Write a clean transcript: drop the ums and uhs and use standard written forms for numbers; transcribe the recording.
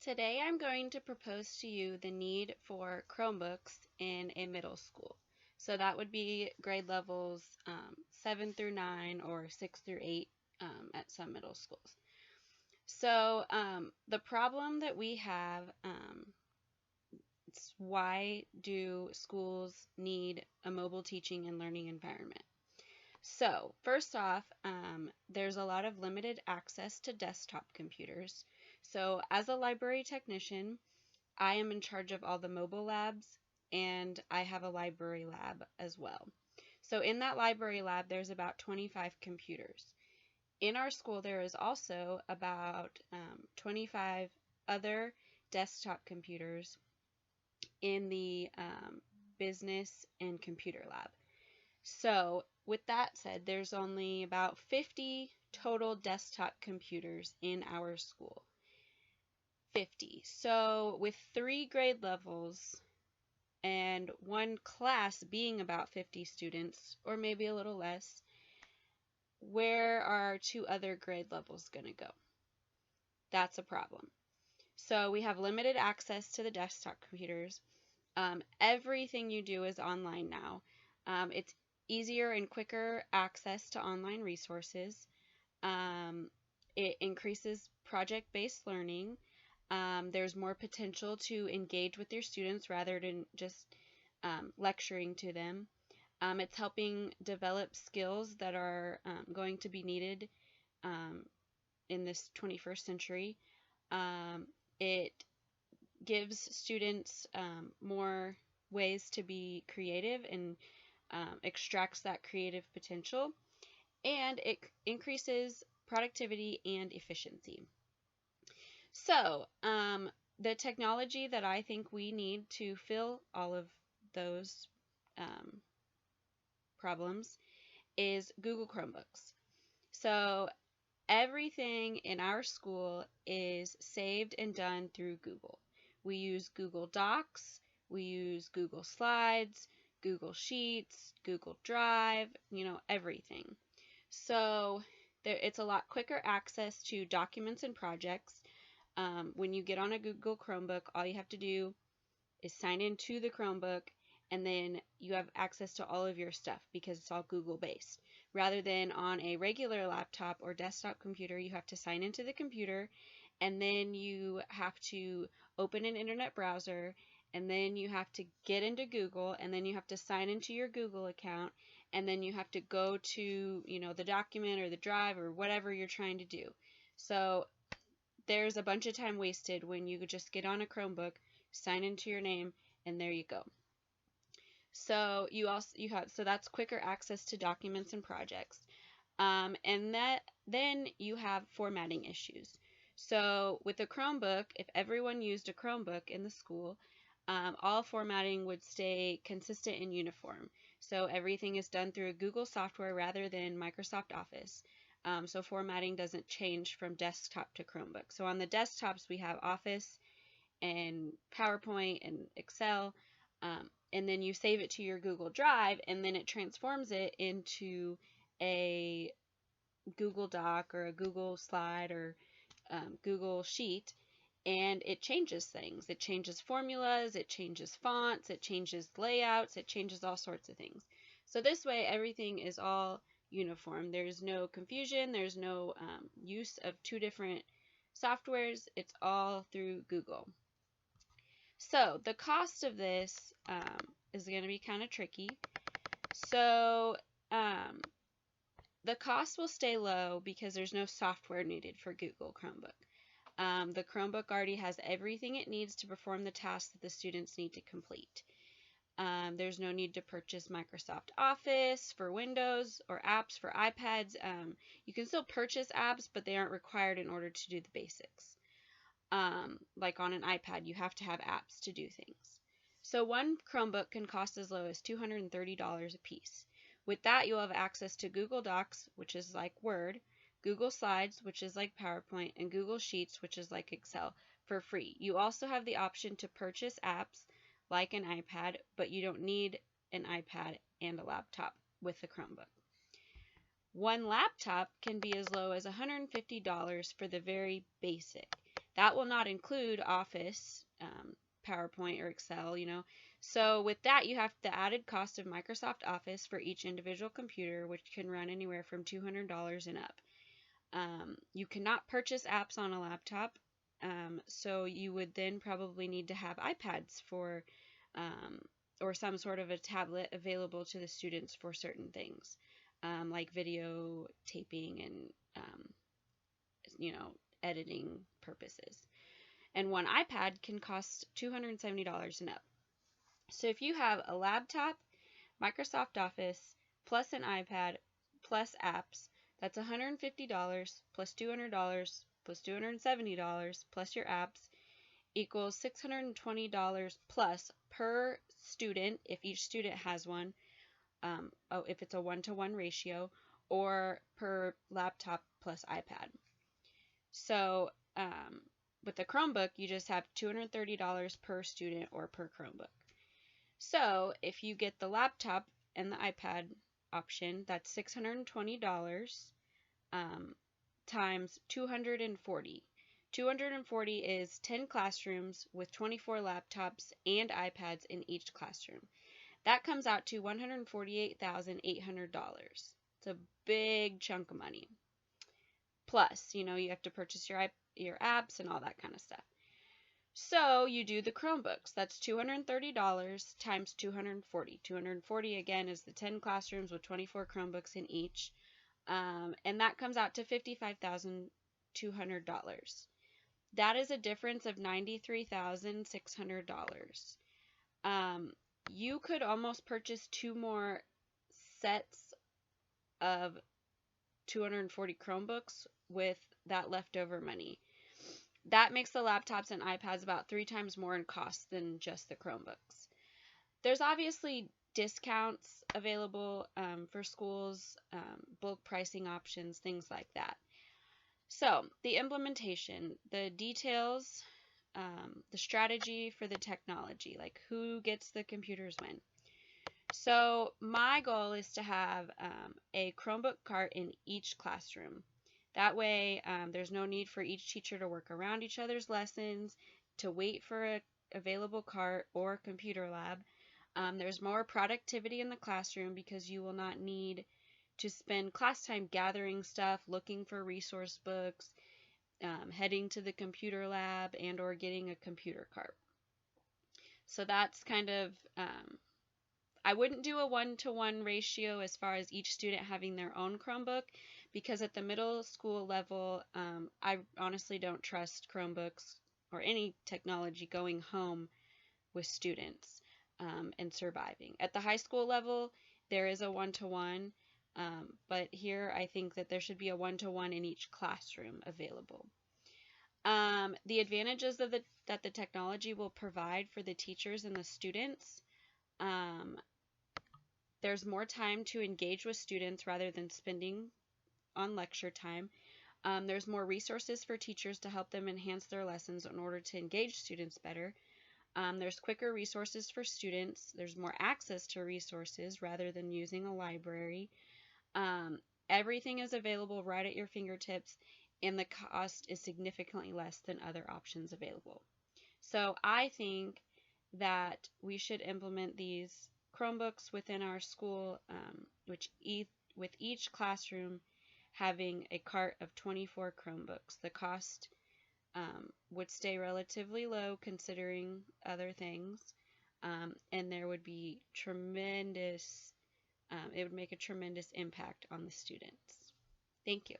Today I'm going to propose to you the need for Chromebooks in a middle school. So that would be grade levels 7 through 9 or 6 through 8 at some middle schools. So the problem that we have, it's why do schools need a mobile teaching and learning environment? So first off, there's a lot of limited access to desktop computers. So as a library technician, I am in charge of all the mobile labs, and I have a library lab as well. So in that library lab, there's about 25 computers. In our school, there is also about 25 other desktop computers in the business and computer lab. So with that said, there's only about 50 total desktop computers in our school. 50. So with 3 grade levels and one class being about 50 students, or maybe a little less, where are our 2 other grade levels going to go? That's a problem. So we have limited access to the desktop computers. Everything you do is online now. It's easier and quicker access to online resources. It increases project-based learning. There's more potential to engage with your students rather than just lecturing to them. It's helping develop skills that are going to be needed in this 21st century. It gives students more ways to be creative and extracts that creative potential, and it increases productivity and efficiency. So, the technology that I think we need to fill all of those problems is Google Chromebooks. So, everything in our school is saved and done through Google. We use Google Docs, we use Google Slides, Google Sheets, Google Drive, everything. So, it's a lot quicker access to documents and projects. When you get on a Google Chromebook, all you have to do is sign into the Chromebook, and then you have access to all of your stuff because it's all Google based. Rather than on a regular laptop or desktop computer, you have to sign into the computer, and then you have to open an internet browser, and then you have to get into Google, and then you have to sign into your Google account, and then you have to go to, the document or the drive or whatever you're trying to do. So there's a bunch of time wasted when you just get on a Chromebook, sign into your name, and there you go. So so that's quicker access to documents and projects. And then you have formatting issues. So with a Chromebook, if everyone used a Chromebook in the school, all formatting would stay consistent and uniform. So everything is done through Google software rather than Microsoft Office. So formatting doesn't change from desktop to Chromebook. So on the desktops, we have Office and PowerPoint and Excel, and then you save it to your Google Drive, and then it transforms it into a Google Doc or a Google Slide or Google Sheet, and it changes things. It changes formulas, it changes fonts, it changes layouts, it changes all sorts of things. So this way, everything is all uniform. There's no confusion. There's no use of 2 different softwares. It's all through Google. So the cost of this is going to be kind of tricky. So the cost will stay low because there's no software needed for Google Chromebook. The Chromebook already has everything it needs to perform the tasks that the students need to complete. There's no need to purchase Microsoft Office for Windows or apps for iPads. You can still purchase apps, but they aren't required in order to do the basics. Like on an iPad, you have to have apps to do things. So one Chromebook can cost as low as $230 a piece. With that, you'll have access to Google Docs, which is like Word, Google Slides, which is like PowerPoint, and Google Sheets, which is like Excel, for free. You also have the option to purchase apps like an iPad, but you don't need an iPad and a laptop with the Chromebook. One laptop can be as low as $150 for the very basic. That will not include Office, PowerPoint, or Excel, So with that, you have the added cost of Microsoft Office for each individual computer, which can run anywhere from $200 and up. You cannot purchase apps on a laptop, so you would then probably need to have iPads um, or some sort of a tablet available to the students for certain things, like video taping and you know, editing purposes. And one iPad can cost $270 and up. So if you have a laptop, Microsoft Office, plus an iPad, plus apps, that's $150 plus $200 plus $270 plus your apps equals $620 plus per student if each student has one, if it's a one-to-one ratio, or per laptop plus iPad. So with the Chromebook, you just have $230 per student or per Chromebook. So if you get the laptop and the iPad option, that's $620 times 240. 240 is 10 classrooms with 24 laptops and iPads in each classroom. That comes out to $148,800. It's a big chunk of money. Plus, you have to purchase your apps and all that kind of stuff. So you do the Chromebooks. That's $230 times 240. 240 again is the 10 classrooms with 24 Chromebooks in each. And that comes out to $55,200. That is a difference of $93,600. You could almost purchase 2 more sets of 240 Chromebooks with that leftover money. That makes the laptops and iPads about 3 times more in cost than just the Chromebooks. There's obviously discounts available for schools, bulk pricing options, things like that. So the implementation, the details, the strategy for the technology, like who gets the computers when. So my goal is to have a Chromebook cart in each classroom. That way there's no need for each teacher to work around each other's lessons, to wait for an available cart or computer lab. There's more productivity in the classroom because you will not need to spend class time gathering stuff, looking for resource books, heading to the computer lab, and or getting a computer cart. So that's kind of, I wouldn't do a one-to-one ratio as far as each student having their own Chromebook, because at the middle school level, I honestly don't trust Chromebooks or any technology going home with students and surviving. At the high school level, there is a one-to-one, but here I think that there should be a one-to-one in each classroom available. The advantages of that the technology will provide for the teachers and the students. There's more time to engage with students rather than spending on lecture time. There's more resources for teachers to help them enhance their lessons in order to engage students better. There's quicker resources for students. There's more access to resources rather than using a library. Everything is available right at your fingertips, and the cost is significantly less than other options available. So I think that we should implement these Chromebooks within our school, with each classroom having a cart of 24 Chromebooks. The cost would stay relatively low considering other things, and there would be tremendous, it would make a tremendous impact on the students. Thank you.